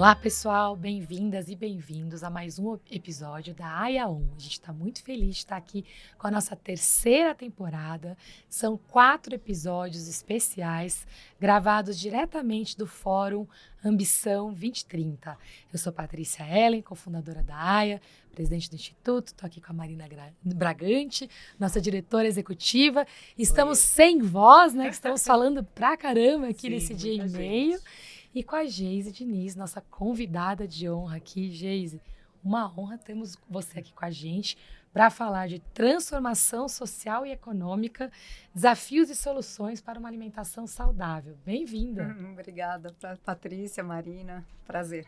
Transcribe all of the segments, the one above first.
Olá, pessoal, bem-vindas e bem-vindos a mais um episódio da AIA1. A gente está muito feliz de estar aqui com a nossa terceira temporada. São 4 episódios especiais gravados diretamente do Fórum Ambição 2030. Eu sou Patrícia Ellen, cofundadora da AIA, presidente do Instituto. Estou aqui com a Marina Bragante, nossa diretora executiva. Estamos sem voz, né? Estamos falando pra caramba aqui nesse dia e meio. E com a Geise Diniz, nossa convidada de honra aqui. Geise, uma honra termos você aqui com a gente para falar de transformação social e econômica, desafios e soluções para uma alimentação saudável. Bem-vinda. Obrigada, Patrícia, Marina. Prazer.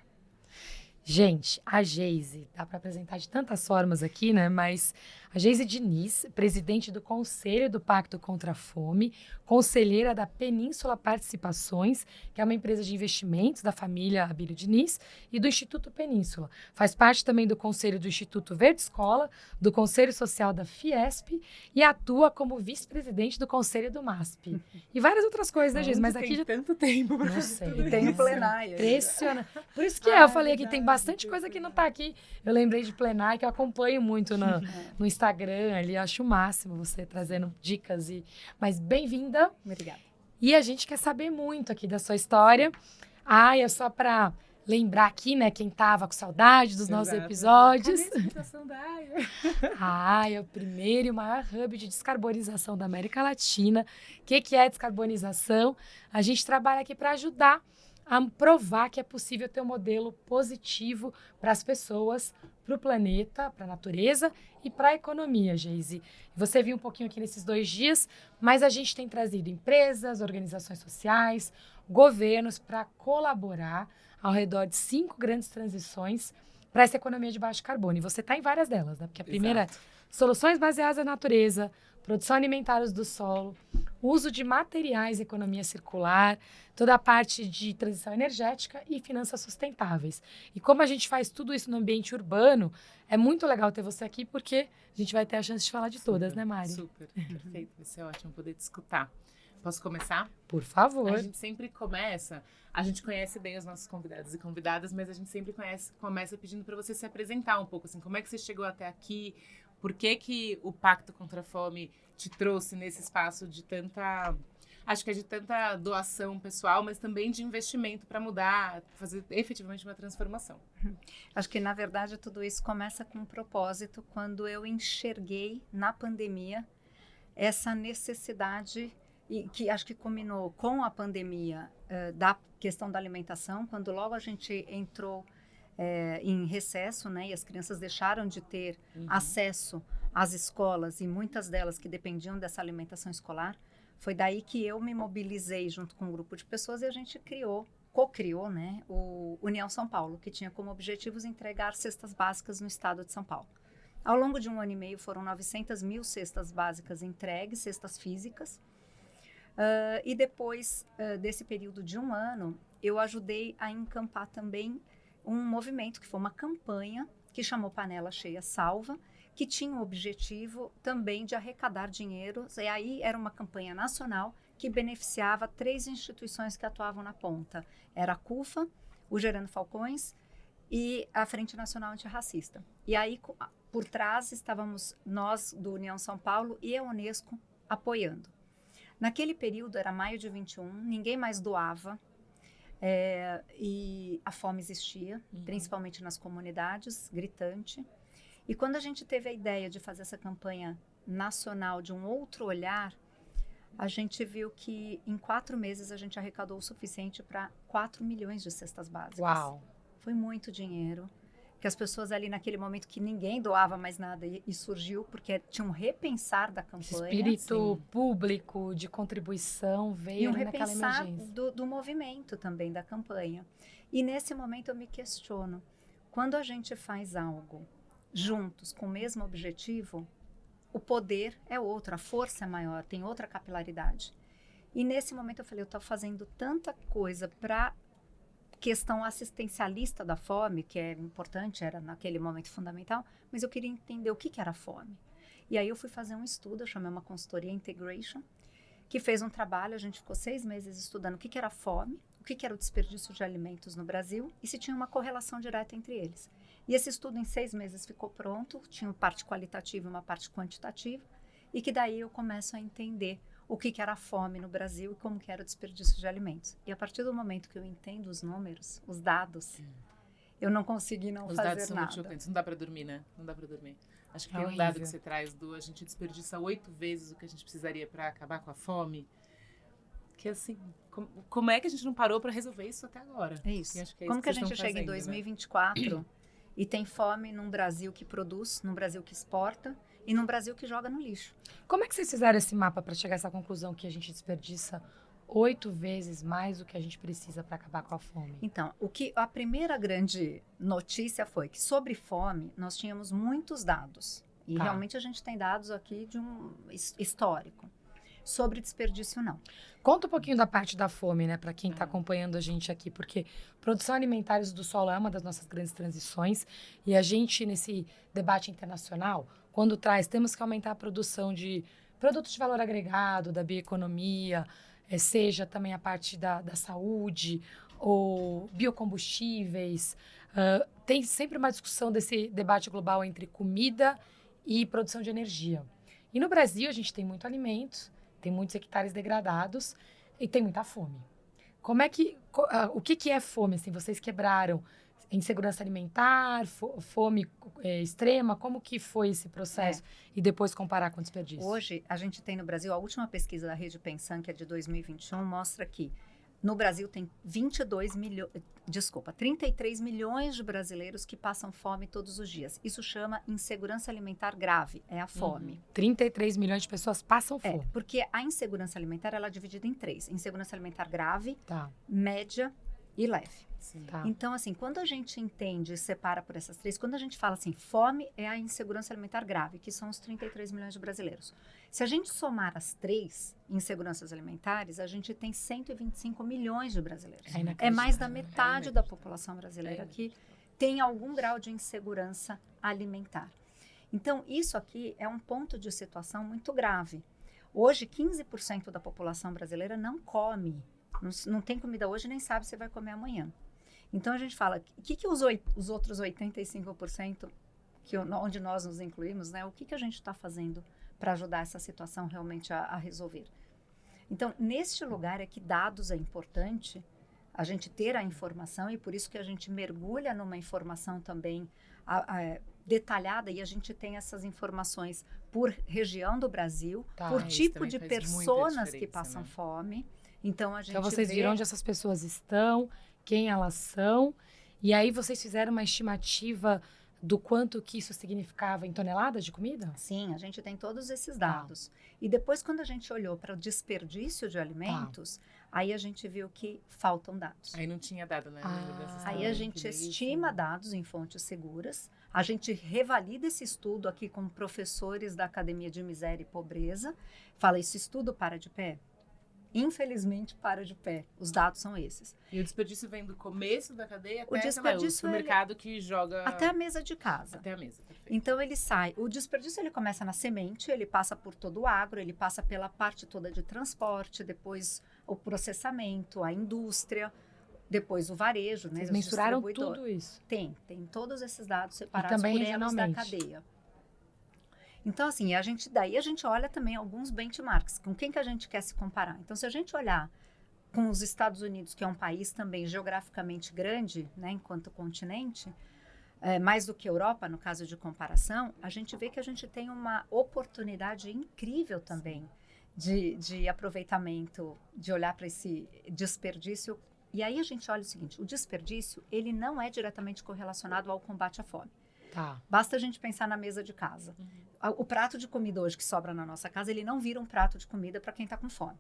Gente, a Geise, dá para apresentar de tantas formas aqui, né? Mas a Geise Diniz, presidente do Conselho do Pacto contra a Fome, conselheira da Península Participações, que é uma empresa de investimentos da família Abílio Diniz, e do Instituto Península. Faz parte também do Conselho do Instituto Verde Escola, do Conselho Social da Fiesp e atua como vice-presidente do Conselho do MASP. E várias outras coisas, né, Geise? Mas aqui tem já tanto tempo para não sei. E tem o plenário. Impressionante. Por isso que eu falei que tem bastante coisa que não tá aqui. Eu lembrei de plenário, que eu acompanho muito no Instagram ali. Acho o máximo você trazendo dicas. Mas bem-vinda. Obrigada. E a gente quer saber muito aqui da sua história. É só para lembrar aqui, né, quem tava com saudade dos nossos episódios. Cadê a explicação da AIA? A AIA é o primeiro e o maior hub de descarbonização da América Latina. O que é descarbonização? A gente trabalha aqui para ajudar a provar que é possível ter um modelo positivo para as pessoas, para o planeta, para a natureza e para a economia, Geise. Você viu um pouquinho aqui nesses 2 dias, mas a gente tem trazido empresas, organizações sociais, governos para colaborar ao redor de 5 grandes transições para essa economia de baixo carbono. E você está em várias delas, né? Porque a primeira é soluções baseadas na natureza, produção alimentar do solo, uso de materiais, economia circular, toda a parte de transição energética e finanças sustentáveis. E como a gente faz tudo isso no ambiente urbano, é muito legal ter você aqui, porque a gente vai ter a chance de falar de todas, né, Mari? Super, perfeito. Vai ser ótimo poder te escutar. Posso começar? Por favor. A gente sempre começa, a gente conhece bem os nossos convidados e convidadas, mas a gente sempre começa pedindo para você se apresentar um pouco, assim, como é que você chegou até aqui, por que o Pacto contra a Fome te trouxe nesse espaço de tanta doação pessoal, mas também de investimento para mudar, fazer efetivamente uma transformação. Acho que, na verdade, tudo isso começa com um propósito quando eu enxerguei na pandemia essa necessidade, e que acho que combinou com a pandemia da questão da alimentação, quando logo a gente entrou em recesso, né, e as crianças deixaram de ter acesso às escolas, e muitas delas que dependiam dessa alimentação escolar. Foi daí que eu me mobilizei junto com um grupo de pessoas e a gente co-criou, né, o União São Paulo, que tinha como objetivos entregar cestas básicas no estado de São Paulo. Ao longo de 1 ano e meio foram 900 mil cestas básicas entregues, cestas físicas. E depois desse período de 1 ano, eu ajudei a encampar também um movimento, que foi uma campanha que chamou Panela Cheia Salva, que tinha o objetivo também de arrecadar dinheiro. E aí era uma campanha nacional que beneficiava 3 instituições que atuavam na ponta. Era a CUFA, o Gerando Falcões e a Frente Nacional Antirracista. E aí, por trás, estávamos nós do União São Paulo e a Unesco apoiando. Naquele período, era maio de 21, ninguém mais doava, e a fome existia, principalmente nas comunidades, gritante. E quando a gente teve a ideia de fazer essa campanha nacional de um outro olhar, a gente viu que em 4 meses a gente arrecadou o suficiente para 4 milhões de cestas básicas. Uau! Foi muito dinheiro, que as pessoas ali naquele momento que ninguém doava mais nada e surgiu porque tinha um repensar da campanha. Esse espírito público de contribuição veio naquela emergência. E um repensar do movimento também, da campanha. E nesse momento eu me questiono, quando a gente faz algo juntos, com o mesmo objetivo, o poder é outro, a força é maior, tem outra capilaridade. E nesse momento eu falei, eu estou fazendo tanta coisa para questão assistencialista da fome, que é importante, era naquele momento fundamental, mas eu queria entender o que era fome. E aí eu fui fazer um estudo, eu chamei uma consultoria Integration, que fez um trabalho, a gente ficou 6 meses estudando o que era fome, que era o desperdício de alimentos no Brasil e se tinha uma correlação direta entre eles. E esse estudo em 6 meses ficou pronto, tinha uma parte qualitativa e uma parte quantitativa, e que daí eu começo a entender o que era a fome no Brasil e como que era o desperdício de alimentos. E a partir do momento que eu entendo os números, os dados, eu não consegui não Os fazer dados são muito nada. chocantes. Não dá pra dormir, né? Não dá pra dormir. Acho que É tem um horrível. dado que você traz a gente desperdiça 8 vezes o que a gente precisaria pra acabar com a fome. Que assim, como é que a gente não parou pra resolver isso até agora? É isso. E acho que é Como isso que a vocês gente estão chega em fazendo, né? 2024 e tem fome num Brasil que produz, num Brasil que exporta e num Brasil que joga no lixo? Como é que vocês fizeram esse mapa para chegar a essa conclusão que a gente desperdiça 8 vezes mais do que a gente precisa para acabar com a fome? Então, a primeira grande notícia foi que sobre fome nós tínhamos muitos dados. E Tá. realmente a gente tem dados aqui de um histórico. Sobre desperdício, não. Conta um pouquinho da parte da fome, né, para quem está acompanhando a gente aqui, porque produção alimentar e uso do solo é uma das nossas grandes transições e a gente, nesse debate internacional, quando temos que aumentar a produção de produtos de valor agregado, da bioeconomia, seja também a parte da saúde ou biocombustíveis, tem sempre uma discussão desse debate global entre comida e produção de energia. E no Brasil a gente tem muito alimento, tem muitos hectares degradados e tem muita fome. Como é que, o que é fome? Assim, vocês quebraram insegurança alimentar, fome extrema? Como que foi esse processo? E depois comparar com o desperdício? Hoje, a gente tem no Brasil, a última pesquisa da Rede Pensan, que é de 2021, mostra que no Brasil tem 33 milhões de brasileiros que passam fome todos os dias. Isso chama insegurança alimentar grave, é a fome. 33 milhões de pessoas passam fome. Porque a insegurança alimentar ela é dividida em 3. Insegurança alimentar grave, Tá, média e leve. Sim. tá. Então, assim, quando a gente entende e separa por essas 3, quando a gente fala assim, fome é a insegurança alimentar grave, que são os 33 milhões de brasileiros. Se a gente somar as 3 inseguranças alimentares, a gente tem 125 milhões de brasileiros. É mais da metade da população brasileira que tem algum grau de insegurança alimentar. Então, isso aqui é um ponto de situação muito grave. Hoje, 15% da população brasileira não come, não tem comida hoje, nem sabe se vai comer amanhã. Então, a gente fala, o que os outros 85%, onde nós nos incluímos, né? O que a gente está fazendo para ajudar essa situação realmente a resolver? Então, neste lugar é que dados é importante, a gente ter a informação, e por isso que a gente mergulha numa informação também detalhada, e a gente tem essas informações por região do Brasil, Tá, por isso tipo também de faz muita personas que diferença, passam né? fome. Então, a gente Então vocês vê... viram onde essas pessoas estão, quem elas são, e aí vocês fizeram uma estimativa do quanto que isso significava em toneladas de comida? Sim, a gente tem todos esses dados. E depois, quando a gente olhou para o desperdício de alimentos, aí a gente viu que faltam dados. Aí não tinha dado, né? Aí a gente estima dados em fontes seguras, a gente revalida esse estudo aqui com professores da Academia de Miséria e Pobreza, fala, esse estudo para de pé? Infelizmente, para de pé. Os dados são esses. E o desperdício vem do começo da cadeia até O desperdício, o mercado que joga... Até a mesa de casa. Até a mesa, perfeito. Então, ele sai. O desperdício, ele começa na semente, ele passa por todo o agro, ele passa pela parte toda de transporte, depois o processamento, a indústria, depois o varejo, né? Vocês os mensuraram distribuidores. tudo isso? Tem todos esses dados separados também por elos da regionalmente. cadeia. Então, assim, daí a gente olha também alguns benchmarks, com quem que a gente quer se comparar. Então, se a gente olhar com os Estados Unidos, que é um país também geograficamente grande, né, enquanto continente, mais do que a Europa, no caso de comparação, a gente vê que a gente tem uma oportunidade incrível também de aproveitamento, de olhar para esse desperdício. E aí a gente olha o seguinte, o desperdício, ele não é diretamente correlacionado ao combate à fome. Tá. Basta a gente pensar na mesa de casa. O prato de comida hoje que sobra na nossa casa, ele não vira um prato de comida para quem está com fome.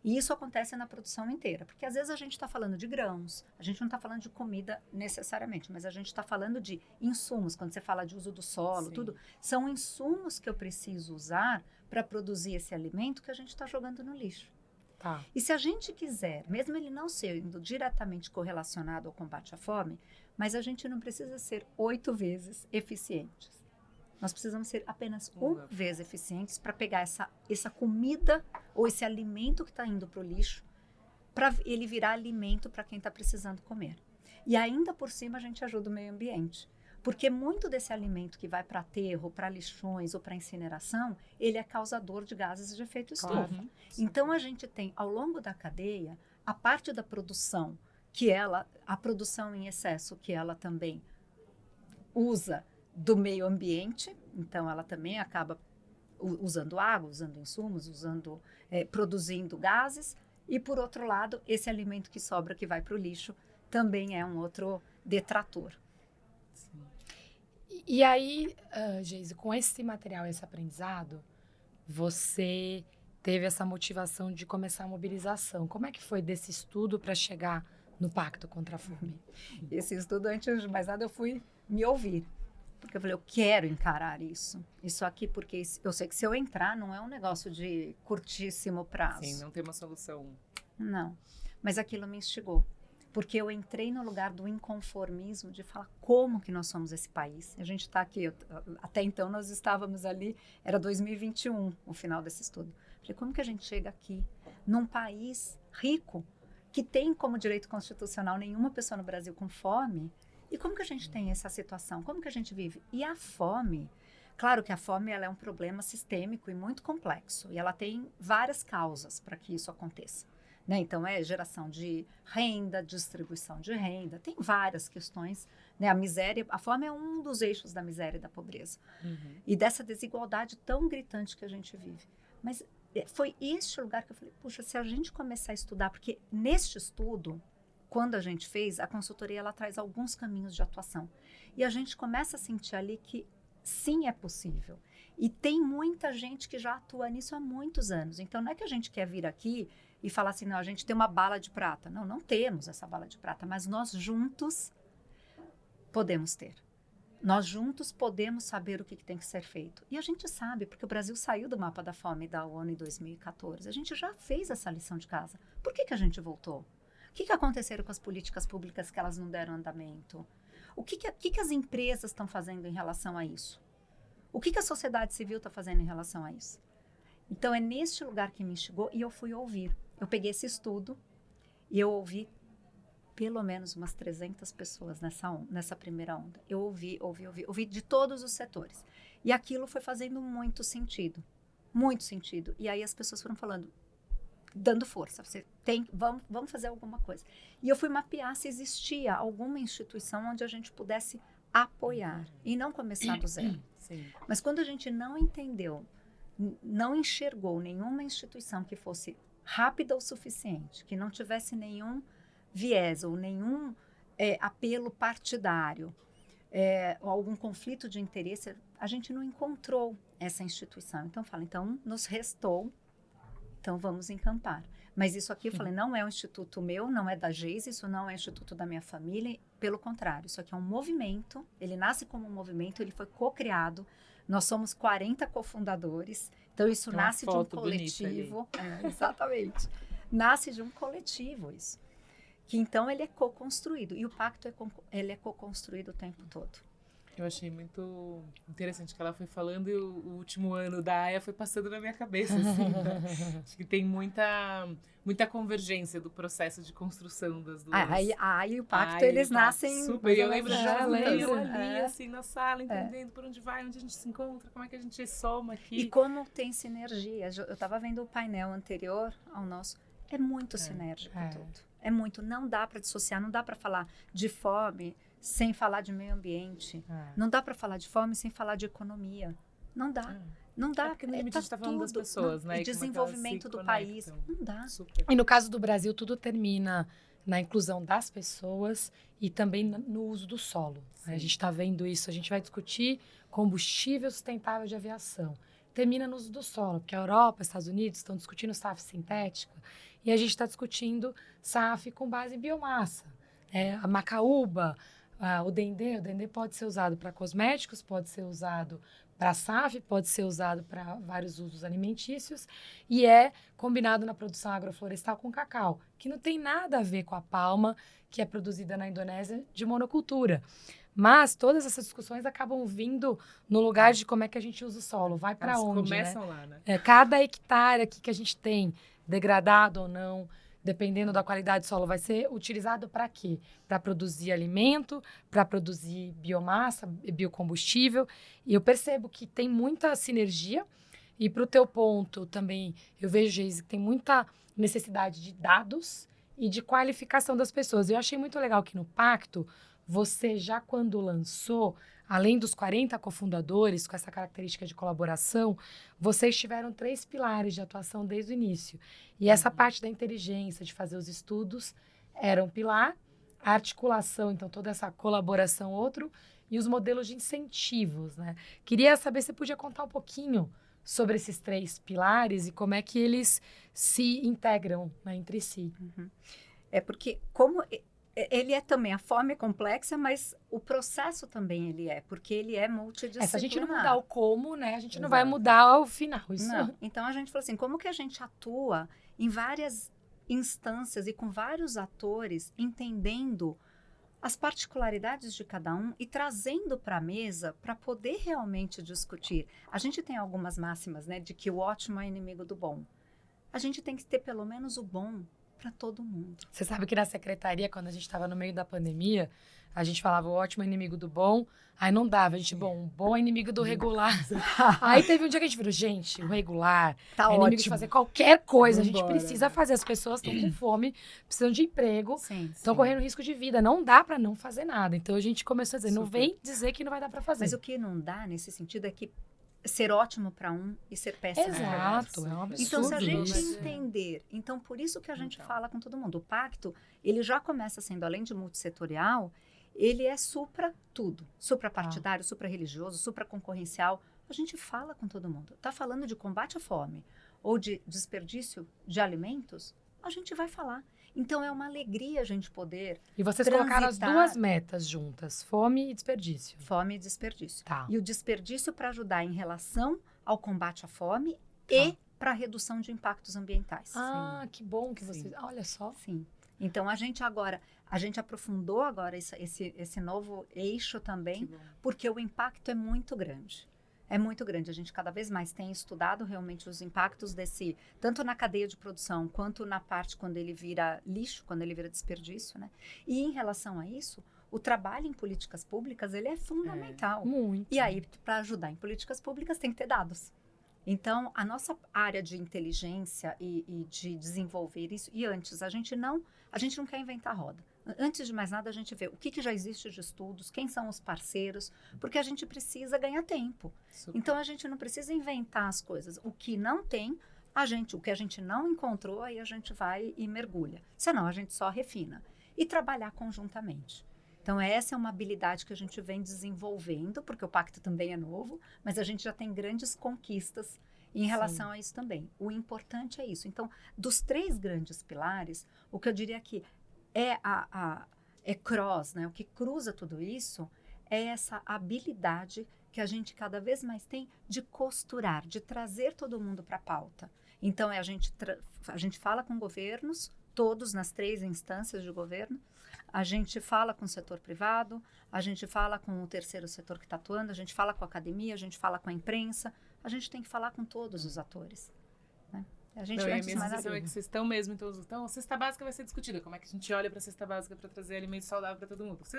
E isso acontece na produção inteira, porque às vezes a gente está falando de grãos, a gente não está falando de comida necessariamente, mas a gente está falando de insumos, quando você fala de uso do solo, Sim. tudo, são insumos que eu preciso usar para produzir esse alimento que a gente está jogando no lixo. Tá. E se a gente quiser, mesmo ele não sendo diretamente correlacionado ao combate à fome, mas a gente não precisa ser 8 vezes eficientes. Nós precisamos ser apenas uma vez eficientes para pegar essa comida ou esse alimento que está indo para o lixo para ele virar alimento para quem está precisando comer. E ainda por cima a gente ajuda o meio ambiente. Porque muito desse alimento que vai para aterro, para lixões ou para incineração, ele é causador de gases de efeito estufa. Claro. Então a gente tem, ao longo da cadeia, a parte da produção, a produção em excesso, que ela também usa do meio ambiente, então ela também acaba usando água, usando insumos, produzindo gases, e por outro lado, esse alimento que sobra, que vai para o lixo, também é um outro detrator. Sim. E aí, Geise, com esse material, esse aprendizado, você teve essa motivação de começar a mobilização. Como é que foi desse estudo para chegar no Pacto contra a Fome? Esse estudo, antes de mais nada, eu fui me ouvir. Porque eu falei, eu quero encarar isso. Isso aqui, porque eu sei que se eu entrar, não é um negócio de curtíssimo prazo. Sim, não tem uma solução. Não. Mas aquilo me instigou. Porque eu entrei no lugar do inconformismo, de falar como que nós somos esse país. A gente está aqui, até então nós estávamos ali, era 2021, o final desse estudo. Falei, como que a gente chega aqui, num país rico, que tem como direito constitucional nenhuma pessoa no Brasil com fome, e como que a gente tem essa situação? Como que a gente vive? E a fome, claro que a fome ela é um problema sistêmico e muito complexo, e ela tem várias causas para que isso aconteça. Né? Então, é geração de renda, distribuição de renda, tem várias questões. Né? A miséria, a fome é um dos eixos da miséria e da pobreza. Uhum. E dessa desigualdade tão gritante que a gente vive. Mas foi este lugar que eu falei, puxa, se a gente começar a estudar, porque neste estudo, quando a gente fez, a consultoria ela traz alguns caminhos de atuação. E a gente começa a sentir ali que sim, é possível. E tem muita gente que já atua nisso há muitos anos. Então, não é que a gente quer vir aqui e falar assim, não, a gente tem uma bala de prata. Não, não temos essa bala de prata, mas nós juntos podemos ter. Nós juntos podemos saber o que tem que ser feito. E a gente sabe, porque o Brasil saiu do mapa da fome da ONU em 2014. A gente já fez essa lição de casa. Por que a gente voltou? O que aconteceu com as políticas públicas que elas não deram andamento? O que as empresas estão fazendo em relação a isso? O que a sociedade civil está fazendo em relação a isso? Então, é neste lugar que me instigou e eu fui ouvir. Eu peguei esse estudo e eu ouvi pelo menos umas 300 pessoas nessa primeira onda. Eu ouvi de todos os setores. E aquilo foi fazendo muito sentido. Muito sentido. E aí as pessoas foram falando, dando força. Vamos fazer alguma coisa. E eu fui mapear se existia alguma instituição onde a gente pudesse apoiar e não começar do zero. Sim. Mas quando a gente não entendeu, não enxergou nenhuma instituição que fosse rápida o suficiente, que não tivesse nenhum viés ou nenhum apelo partidário, ou algum conflito de interesse, a gente não encontrou essa instituição. Então nos restou, então vamos encampar. Mas isso aqui, eu falei, não é um instituto meu, não é da Geise, isso não é um instituto da minha família, pelo contrário, isso aqui é um movimento, ele nasce como um movimento, ele foi co-criado, nós somos 40 cofundadores, então isso nasce de um coletivo. Exatamente. Nasce de um coletivo isso. Que então ele é co-construído, e o pacto ele é co-construído o tempo todo. Eu achei muito interessante que ela foi falando e o último ano da AIA foi passando na minha cabeça, assim, né? Acho que tem muita convergência do processo de construção das duas. A AIA e o pacto, eles nascem... Super, e eu lembro de eu ali, É. assim, na sala, entendendo por onde vai, onde a gente se encontra, como é que a gente soma aqui. E como tem sinergia. Eu estava vendo o painel anterior ao nosso, é muito sinérgico tudo. É muito, não dá para dissociar, não dá para falar de fome sem falar de meio ambiente. Não dá para falar de fome sem falar de economia. Não dá. Não dá. Porque no limite a gente está falando das pessoas, né? E desenvolvimento do país. Não dá. Super. E no caso do Brasil, tudo termina na inclusão das pessoas e também no uso do solo. A gente está vendo isso, a gente vai discutir combustível sustentável de aviação. Termina no uso do solo, porque a Europa, Estados Unidos estão discutindo SAF sintética e a gente está discutindo SAF com base em biomassa. A macaúba, o dendê pode ser usado para cosméticos, pode ser usado para SAF, pode ser usado para vários usos alimentícios e é combinado na produção agroflorestal com cacau, que não tem nada a ver com a palma que é produzida na Indonésia de monocultura. Mas todas essas discussões acabam vindo no lugar de como é que a gente usa o solo, vai para onde, começam né? lá, né? Cada hectare aqui que a gente tem, degradado ou não, dependendo da qualidade do solo, vai ser utilizado para quê? Para produzir alimento, para produzir biomassa, biocombustível. E eu percebo que tem muita sinergia. E para o teu ponto também, eu vejo, Geise, que tem muita necessidade de dados e de qualificação das pessoas. Eu achei muito legal que no Pacto, você já quando lançou, além dos 40 cofundadores, com essa característica de colaboração, vocês tiveram 3 pilares de atuação desde o início. E essa parte da inteligência, de fazer os estudos, era um pilar, a articulação, então toda essa colaboração, outro, e os modelos de incentivos, né? Queria saber se você podia contar um pouquinho sobre esses 3 pilares e como é que eles se integram, né, entre si. É porque como ele é também, a forma é complexa, mas o processo também ele porque ele é multidisciplinar. Se a gente não mudar o como, né, a gente não Exato. vai mudar o final. Isso Não. Então a gente falou assim, como que a gente atua em várias instâncias e com vários atores, entendendo as particularidades de cada um e trazendo para a mesa para poder realmente discutir. A gente tem algumas máximas, né, de que o ótimo é inimigo do bom. A gente tem que ter pelo menos o bom para todo mundo. Você sabe que na secretaria, quando a gente estava no meio da pandemia, a gente falava o ótimo é inimigo do bom, aí não dava. A gente, o bom é inimigo do regular. Aí teve um dia que a gente virou, gente, o regular Tá é inimigo de fazer qualquer coisa. A gente Vambora. precisa fazer. As pessoas estão com fome, precisam de emprego, Sim. estão correndo risco de vida. Não dá para não fazer nada. Então a gente começou a dizer, não Super. vem dizer que não vai dar para fazer. Mas o que não dá nesse sentido é que ser ótimo para um e ser péssimo para Exato, outro. é um absurdo Então, se a gente isso. entender, então por isso que a gente Então. fala com todo mundo, o pacto, ele já começa sendo, além de multissetorial, ele é supra tudo, suprapartidário, supra-religioso, supra-concorrencial, a gente fala com todo mundo. Está falando de combate à fome ou de desperdício de alimentos, a gente vai falar. Então, é uma alegria a gente poder E vocês colocaram as transitar. 2 metas juntas, fome e desperdício. fome e desperdício. Tá. E o desperdício para ajudar em relação ao combate à fome Tá. e para a redução de impactos ambientais. Ah, que bom que vocês... Sim. Olha só. Sim. Então, a gente aprofundou agora esse novo eixo também, Que bom. porque o impacto é muito grande. É muito grande. A gente cada vez mais tem estudado realmente os impactos desse, tanto na cadeia de produção, quanto na parte quando ele vira lixo, quando ele vira desperdício, né? E em relação a isso, o trabalho em políticas públicas, ele é fundamental. Muito. E aí, para ajudar em políticas públicas, tem que ter dados. Então, a nossa área de inteligência e de desenvolver isso, e antes, a gente não quer inventar a roda. Antes de mais nada, a gente vê o que já existe de estudos, quem são os parceiros, porque a gente precisa ganhar tempo. Super. Então, a gente não precisa inventar as coisas. O que não tem, o que a gente não encontrou, aí a gente vai e mergulha. Senão, a gente só refina. E trabalhar conjuntamente. Então, essa é uma habilidade que a gente vem desenvolvendo, porque o pacto também é novo, mas a gente já tem grandes conquistas em relação a isso também. O importante é isso. Então, dos 3 grandes pilares, o que eu diria que é cross, né? O que cruza tudo isso é essa habilidade que a gente cada vez mais tem de costurar, de trazer todo mundo para a pauta. Então, a gente fala com governos, todos nas 3 instâncias de governo, a gente fala com o setor privado, a gente fala com o terceiro setor que está atuando, a gente fala com a academia, a gente fala com a imprensa, a gente tem que falar com todos os atores. Né? A gente, Não, e a antes de minha mais sensação nada, é que vocês estão mesmo, então a cesta básica vai ser discutida. Como é que a gente olha para a cesta básica para trazer alimento saudável para todo mundo? Porque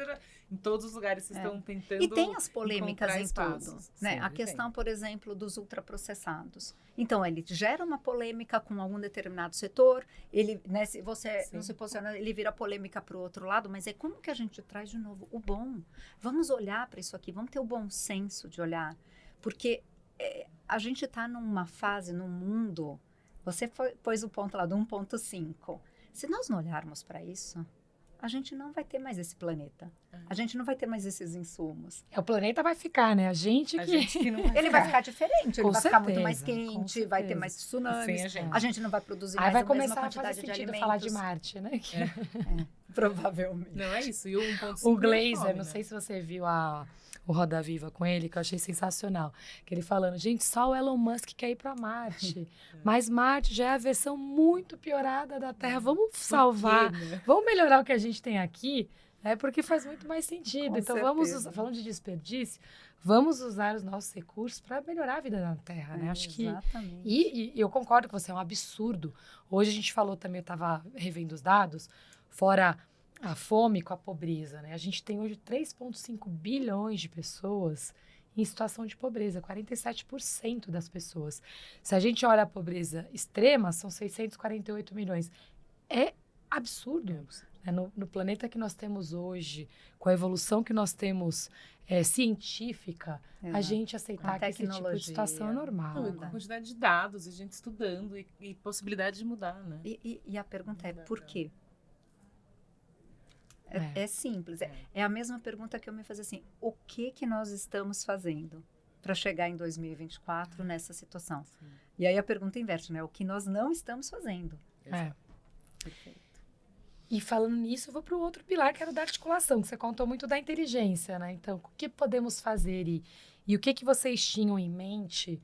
em todos os lugares vocês estão tentando. E tem as polêmicas encontrar em tudo. espaços. Né? Sempre A questão, por exemplo, dos ultraprocessados. Então, ele gera uma polêmica com algum determinado setor, ele, né, se você Sim. não se posiciona, ele vira polêmica para o outro lado, mas é como que a gente traz de novo o bom? Vamos olhar para isso aqui, vamos ter o bom senso de olhar, porque a gente está numa fase, num mundo, você pôs o ponto lá do 1.5. Se nós não olharmos para isso, a gente não vai ter mais esse planeta. A gente não vai ter mais esses insumos. O planeta vai ficar, né? A gente A que... gente que não vai Ele vai ficar diferente, ele Com vai ficar muito mais certeza, com quente, vai ter certeza. mais Sem tsunamis, a gente. a gente não vai produzir Aí mais vai a mesma começar a quantidade fazer de sentido alimentos. falar de Marte, né? Provavelmente. Não é isso. E o 1.5 O é Glazer, fome, não né? sei se você viu o Roda Viva com ele, que eu achei sensacional. Que ele falando, gente, só o Elon Musk quer ir para Marte. Mas Marte já é a versão muito piorada da Terra. Vamos salvar, Por quê, né? vamos melhorar o que a gente tem aqui. É porque faz muito mais sentido. Com Então, certeza. falando de desperdício, vamos usar os nossos recursos para melhorar a vida da Terra, né? Acho que Exatamente. e eu concordo com você, é um absurdo. Hoje a gente falou também, eu estava revendo os dados, fora a fome com a pobreza, né? A gente tem hoje 3,5 bilhões de pessoas em situação de pobreza, 47% das pessoas. Se a gente olha a pobreza extrema, são 648 milhões. É absurdo. Né? No planeta que nós temos hoje, com a evolução que nós temos científica, a Exato. gente aceitar Com que esse tipo de situação é tecnologia. normal. Não, e né? com a quantidade de dados, a gente estudando e possibilidade de mudar, né? E a pergunta é por quê? É. É simples. É a mesma pergunta que eu me fazia assim: o que nós estamos fazendo para chegar em 2024 nessa situação? Sim. E aí a pergunta inverte, né? O que nós não estamos fazendo? É. Perfeito. E falando nisso, eu vou para o outro pilar, que era o da articulação, que você contou muito da inteligência, né? Então, o que podemos fazer e o que vocês tinham em mente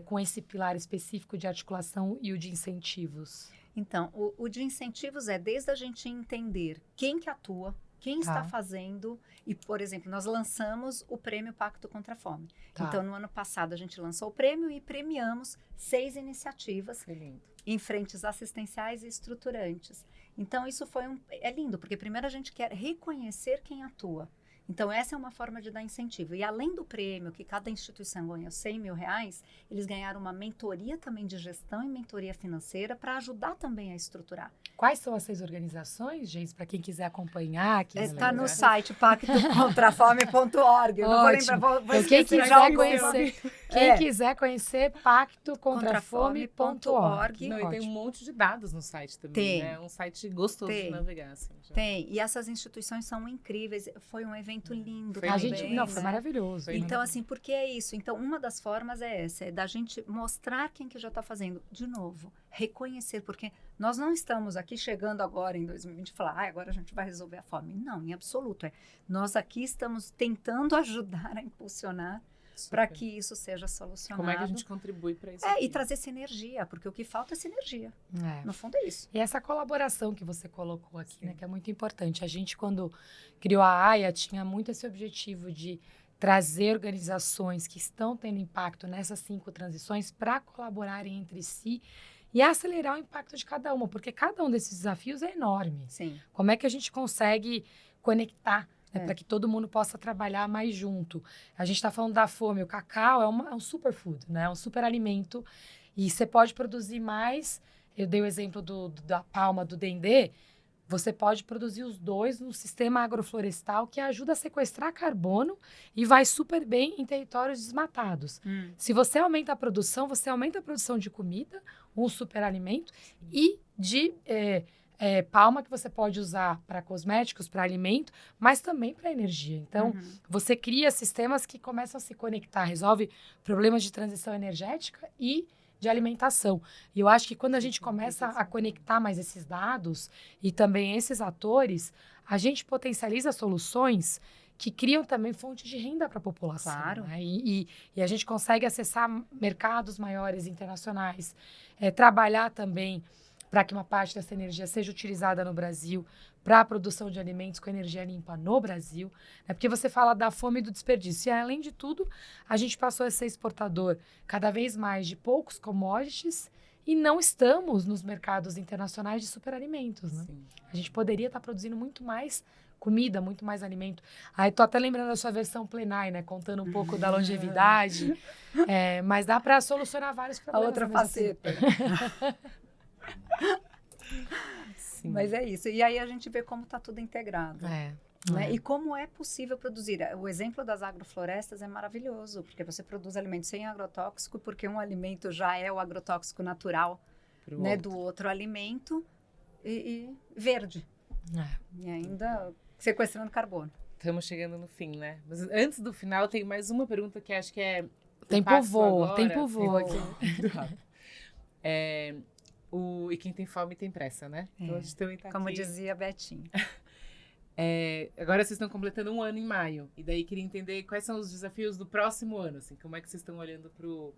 com esse pilar específico de articulação e o de incentivos? Então, o de incentivos é desde a gente entender quem que atua, quem está fazendo. E, por exemplo, nós lançamos o prêmio Pacto contra a Fome. Tá. Então, no ano passado, a gente lançou o prêmio e premiamos 6 iniciativas Que lindo. em frentes assistenciais e estruturantes. Então, isso é lindo, porque primeiro a gente quer reconhecer quem atua. Então, essa é uma forma de dar incentivo. E além do prêmio, que cada instituição ganhou R$100 mil, eles ganharam uma mentoria também de gestão e mentoria financeira para ajudar também a estruturar. Quais são as 6 organizações, gente, para quem quiser acompanhar? Está no site pactocontrafome.org. Eu não vou lembrar, vou Então, quem esquecer quiser já o conhecer, quiser conhecer, pactocontrafome.org. Não, e tem um monte de dados no site também, Tem. né? É um site gostoso de navegar. Assim, já. Tem, e essas instituições são incríveis. Foi um evento lindo Foi também, lindo. Não, foi né? maravilhoso. Então, assim, por que é isso? Então, uma das formas é essa, é da gente mostrar quem que já está fazendo. De novo, reconhecer, porque nós não estamos aqui chegando agora em 2020 e falar, agora a gente vai resolver a fome. Não, em absoluto. Nós aqui estamos tentando ajudar a impulsionar para que isso seja solucionado. Como é que a gente contribui para isso? E trazer sinergia, porque o que falta é sinergia. No fundo é isso. E essa colaboração que você colocou aqui, né, que é muito importante. A gente, quando criou a AIA, tinha muito esse objetivo de trazer organizações que estão tendo impacto nessas 5 transições para colaborarem entre si e acelerar o impacto de cada uma, porque cada um desses desafios é enorme. Sim. Como é que a gente consegue conectar para que todo mundo possa trabalhar mais junto? A gente está falando da fome, o cacau é um superfood, né? É um super alimento e você pode produzir mais. Eu dei o exemplo da palma, do dendê. Você pode produzir os dois no sistema agroflorestal que ajuda a sequestrar carbono e vai super bem em territórios desmatados. Se você aumenta a produção, você aumenta a produção de comida, um superalimento, e de palma que você pode usar para cosméticos, para alimento, mas também para energia. Então, você cria sistemas que começam a se conectar, resolve problemas de transição energética e de alimentação. E eu acho que quando a gente começa a conectar mais esses dados e também esses atores, a gente potencializa soluções que criam também fonte de renda para a população. Claro. Né? E a gente consegue acessar mercados maiores internacionais, trabalhar também para que uma parte dessa energia seja utilizada no Brasil para a produção de alimentos com energia limpa no Brasil. Porque você fala da fome e do desperdício. E, além de tudo, a gente passou a ser exportador cada vez mais de poucos commodities e não estamos nos mercados internacionais de superalimentos. Né? A gente poderia estar produzindo muito mais comida, muito mais alimento. Aí tô até lembrando da sua versão Plenai, né? Contando um pouco da longevidade. Mas dá para solucionar vários problemas. A outra faceta. Sim. Mas é isso. E aí a gente vê como está tudo integrado. Né? E como é possível produzir. O exemplo das agroflorestas é maravilhoso, porque você produz alimentos sem agrotóxico, porque um alimento já é o agrotóxico natural, né, do outro alimento, e verde. E ainda sequestrando carbono. Estamos chegando no fim, né? Mas antes do final, tem mais uma pergunta que acho que é... Tempo voa aqui. E quem tem fome tem pressa, né? Então a gente também tá como aqui. dizia Betinho. Agora vocês estão completando 1 ano em maio. E daí queria entender quais são os desafios do próximo ano, assim. Como é que vocês estão olhando pro...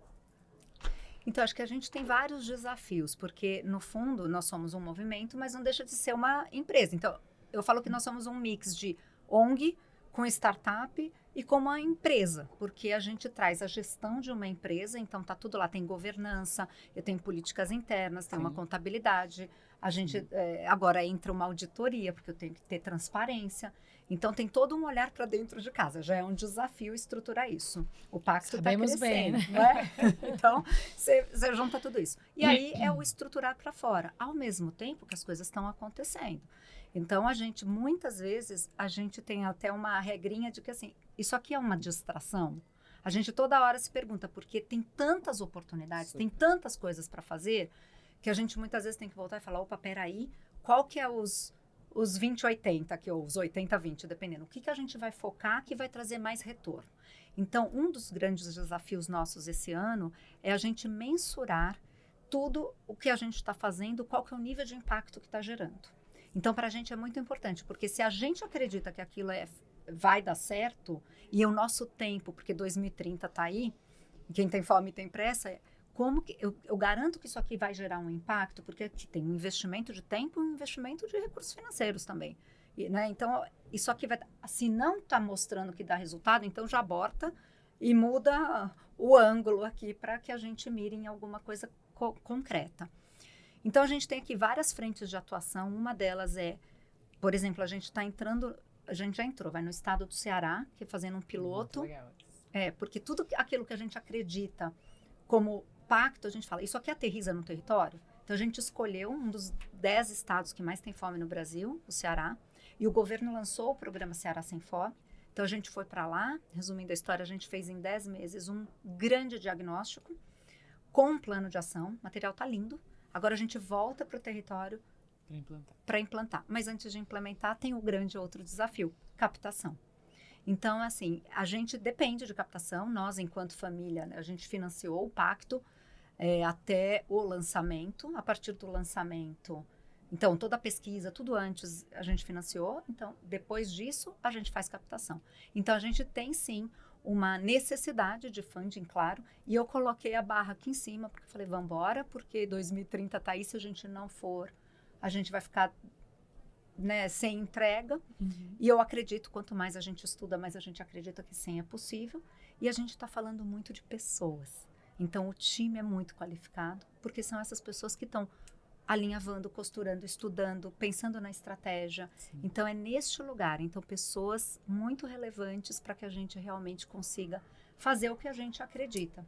Então, acho que a gente tem vários desafios, porque, no fundo, nós somos um movimento, mas não deixa de ser uma empresa. Então, eu falo que nós somos um mix de ONG com startup e com uma empresa, porque a gente traz a gestão de uma empresa, então tá tudo lá, tem governança, eu tenho políticas internas, tem uma contabilidade, a gente agora entra uma auditoria, porque eu tenho que ter transparência. Então, tem todo um olhar para dentro de casa. Já é um desafio estruturar isso. O pacto está crescendo, bem, né? não é? Então, você junta tudo isso. E aí, é o estruturar para fora, ao mesmo tempo que as coisas estão acontecendo. Então, muitas vezes, a gente tem até uma regrinha de que, assim, isso aqui é uma distração. A gente toda hora se pergunta, porque tem tantas oportunidades, tem tantas coisas para fazer, que a gente muitas vezes tem que voltar e falar, opa, peraí, qual que é os 20-80 aqui, ou os 80-20, dependendo. O que a gente vai focar que vai trazer mais retorno? Então, um dos grandes desafios nossos esse ano é a gente mensurar tudo o que a gente está fazendo, qual que é o nível de impacto que está gerando. Então, para a gente é muito importante, porque se a gente acredita que aquilo vai dar certo, e o nosso tempo, porque 2030 está aí, e quem tem fome tem pressa, como que eu garanto que isso aqui vai gerar um impacto, porque aqui tem um investimento de tempo e um investimento de recursos financeiros também. Né? Então, isso aqui se não está mostrando que dá resultado, então já aborta e muda o ângulo aqui para que a gente mire em alguma coisa concreta. Então, a gente tem aqui várias frentes de atuação. Uma delas é, por exemplo, a gente já entrou, vai no estado do Ceará, que é fazendo um piloto. Muito legal. Porque tudo aquilo que a gente acredita como pacto, a gente fala, isso aqui aterriza no território? Então, a gente escolheu um dos 10 estados que mais tem fome no Brasil, o Ceará, e o governo lançou o programa Ceará Sem Fome. Então, a gente foi para lá, resumindo a história, a gente fez em 10 meses um grande diagnóstico com um plano de ação, o material está lindo. Agora, a gente volta para o território para implantar. Mas antes de implementar, tem o grande outro desafio, captação. Então, assim, a gente depende de captação. Nós, enquanto família, né, a gente financiou o pacto até o lançamento. A partir do lançamento, então, toda a pesquisa, tudo antes, a gente financiou. Então, depois disso, a gente faz captação. Então, a gente tem, sim, uma necessidade de funding, claro. E eu coloquei a barra aqui em cima, porque eu falei, vamos embora, porque 2030 está aí, se a gente não for, a gente vai ficar... Né, sem entrega, e eu acredito, quanto mais a gente estuda, mais a gente acredita que sim, é possível, e a gente está falando muito de pessoas, então o time é muito qualificado, porque são essas pessoas que estão alinhavando, costurando, estudando, pensando na estratégia, então é neste lugar, então pessoas muito relevantes para que a gente realmente consiga fazer o que a gente acredita.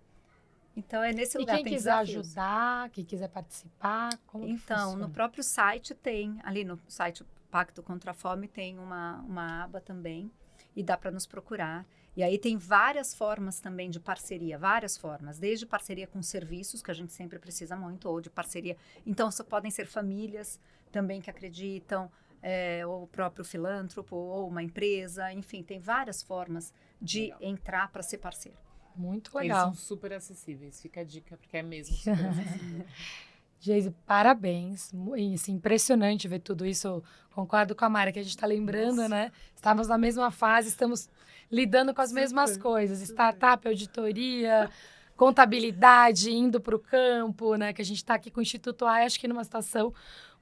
Então, é nesse lugar. E quem quiser ajudar, quem quiser participar, como Então, no próprio site tem, ali no site Pacto contra a Fome, tem uma aba também, e dá para nos procurar. E aí tem várias formas também de parceria, várias formas, desde parceria com serviços, que a gente sempre precisa muito, ou de parceria. Então, só podem ser famílias também que acreditam, ou o próprio filântropo, ou uma empresa, enfim, tem várias formas de entrar para ser parceiro. Muito legal. Eles são super acessíveis, fica a dica, porque é mesmo super acessível. Geise, parabéns. Assim, impressionante ver tudo isso. Eu concordo com a Mari, que a gente está lembrando, né? Estamos na mesma fase, estamos lidando com as mesmas coisas. Startup, auditoria, contabilidade, indo para o campo, né? Que a gente está aqui com o Instituto AI, acho que numa situação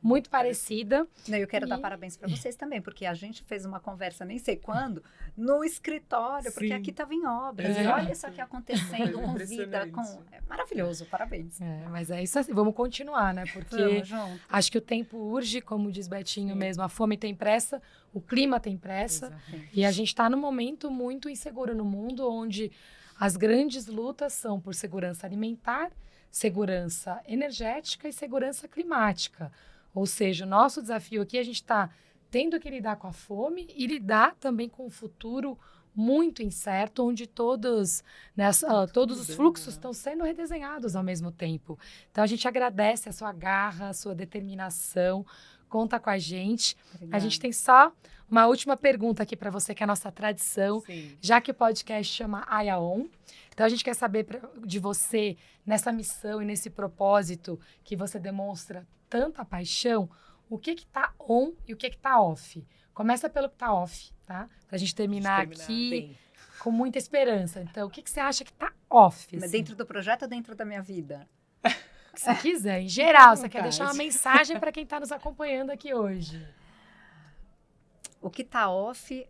muito parecida. Eu quero dar parabéns para vocês também, porque a gente fez uma conversa, nem sei quando, no escritório, porque aqui estava em obras. E olha isso aqui acontecendo com vida. É maravilhoso, parabéns. Mas é isso assim, vamos continuar, né? Porque acho que o tempo urge, como diz Betinho mesmo, a fome tem pressa, o clima tem pressa. Exatamente. E a gente está num momento muito inseguro no mundo, onde as grandes lutas são por segurança alimentar, segurança energética e segurança climática. Ou seja, o nosso desafio aqui, a gente está tendo que lidar com a fome e lidar também com um futuro muito incerto, onde todos os fluxos estão sendo redesenhados ao mesmo tempo. Então, a gente agradece a sua garra, a sua determinação, conta com a gente. Obrigada. A gente tem só uma última pergunta aqui para você, que é a nossa tradição, já que o podcast chama AIAON. Então, a gente quer saber de você, nessa missão e nesse propósito que você demonstra tanta paixão, o que está on e o que está off. Começa pelo que está off, tá? Pra gente terminar aqui bem, com muita esperança. Então, o que você acha que está off? Mas dentro do projeto ou dentro da minha vida? O que você quiser, em geral. Você quer deixar uma mensagem para quem está nos acompanhando aqui hoje? O que está off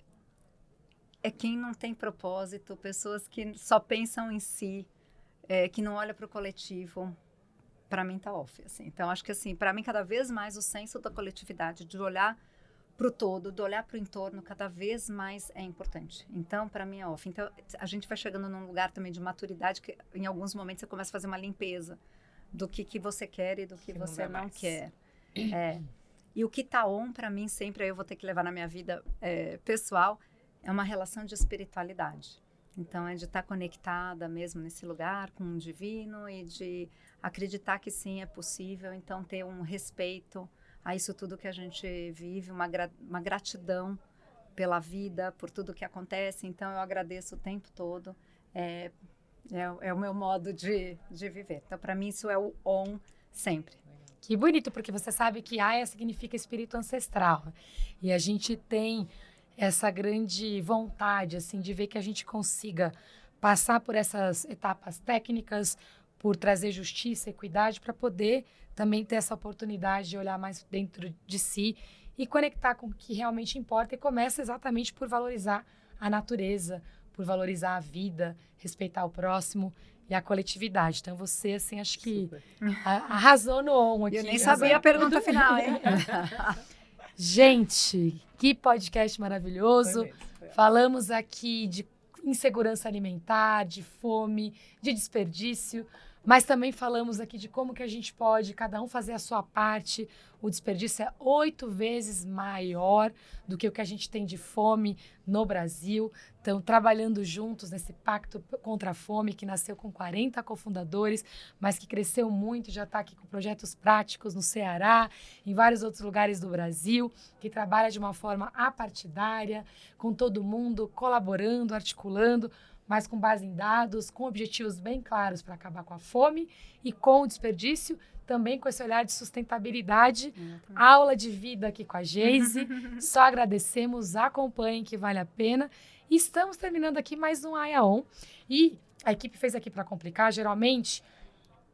é quem não tem propósito, pessoas que só pensam em si, que não olham para o coletivo. Para mim está off, assim. Então, acho que, assim, para mim, cada vez mais o senso da coletividade, de olhar para o todo, de olhar para o entorno, cada vez mais é importante. Então, para mim é off. Então, a gente vai chegando num lugar também de maturidade que, em alguns momentos, você começa a fazer uma limpeza do que você quer e do que você não quer. E o que está on, para mim, sempre, aí eu vou ter que levar na minha vida pessoal, é uma relação de espiritualidade. Então, é de estar conectada mesmo nesse lugar com o divino e de acreditar que sim, é possível. Então, ter um respeito a isso tudo que a gente vive, uma gratidão pela vida, por tudo que acontece. Então, eu agradeço o tempo todo. É o meu modo de viver. Então, para mim, isso é o on sempre. Que bonito, porque você sabe que Aya significa espírito ancestral. E a gente tem essa grande vontade, assim, de ver que a gente consiga passar por essas etapas técnicas, por trazer justiça, equidade, para poder também ter essa oportunidade de olhar mais dentro de si e conectar com o que realmente importa. E começa exatamente por valorizar a natureza, por valorizar a vida, respeitar o próximo e a coletividade. Então, você, assim, acho que arrasou no on aqui. Eu nem sabia a pergunta final, hein? Gente, que podcast maravilhoso. Foi mesmo. Falamos aqui de insegurança alimentar, de fome, de desperdício, mas também falamos aqui de como que a gente pode, cada um fazer a sua parte. O desperdício é 8 vezes maior do que o que a gente tem de fome no Brasil. Então, trabalhando juntos nesse pacto contra a fome, que nasceu com 40 cofundadores, mas que cresceu muito e já está aqui com projetos práticos no Ceará, em vários outros lugares do Brasil, que trabalha de uma forma apartidária, com todo mundo colaborando, articulando, mas com base em dados, com objetivos bem claros para acabar com a fome e com o desperdício, também com esse olhar de sustentabilidade. Aula de vida aqui com a Geise. Só agradecemos, acompanhem que vale a pena. E estamos terminando aqui mais um Aya On. E a equipe fez aqui para complicar, geralmente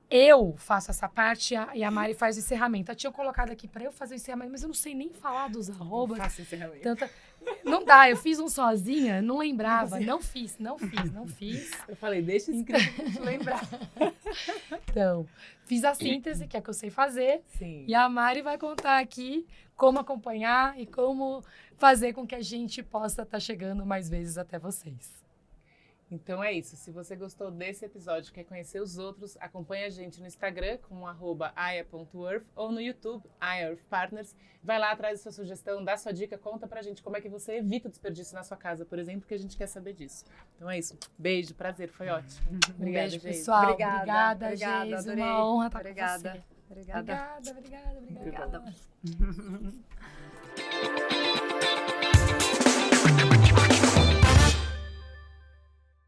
eu faço essa parte e a Mari faz o encerramento. Eu tinha colocado aqui para eu fazer o encerramento, mas eu não sei nem falar dos arrobas. Faço encerramento. Tanta... Não dá, eu fiz um sozinha, não lembrava, não fiz. Eu falei, deixa escrito pra gente lembrar. Então, fiz a síntese, que é o que eu sei fazer, Sim. e a Mari vai contar aqui como acompanhar e como fazer com que a gente possa estar chegando mais vezes até vocês. Então é isso. Se você gostou desse episódio, quer conhecer os outros, acompanha a gente no Instagram com @aya.earth ou no YouTube, Aya Earth Partners. Vai lá, traz a sua sugestão, dá sua dica, conta pra gente como é que você evita o desperdício na sua casa, por exemplo, que a gente quer saber disso. Então é isso. Beijo, prazer, foi ótimo. Um Obrigada, beijo, Geise. pessoal. Obrigada, Geise. adorei. Uma honra estar Obrigada. com você. Obrigada. Obrigada. Obrigada.